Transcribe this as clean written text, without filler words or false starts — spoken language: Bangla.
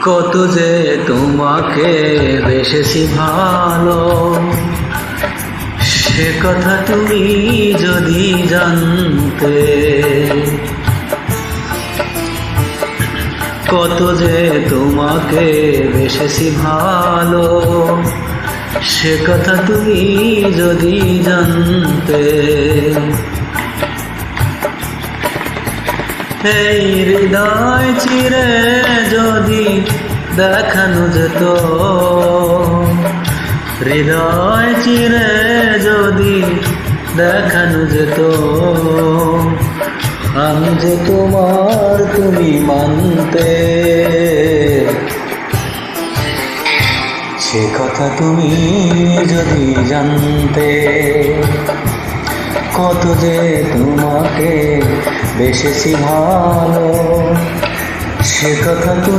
কত যে তোমাকে বেসেছি ভালো, সে কথা তুমি যদি জানতে। কত যে তোমাকে বেসেছি ভালো, সে কথা তুমি যদি জানতে। এই হৃদয় চিরে যদি দেখানো যেত, হৃদয় চিরে যদি দেখানো যেত, আমি যে তোমার তুমি মানতে। সে কথা তুমি যদি জানতে। কত যে তোমাকে বেসেছি ভালো, সে কথা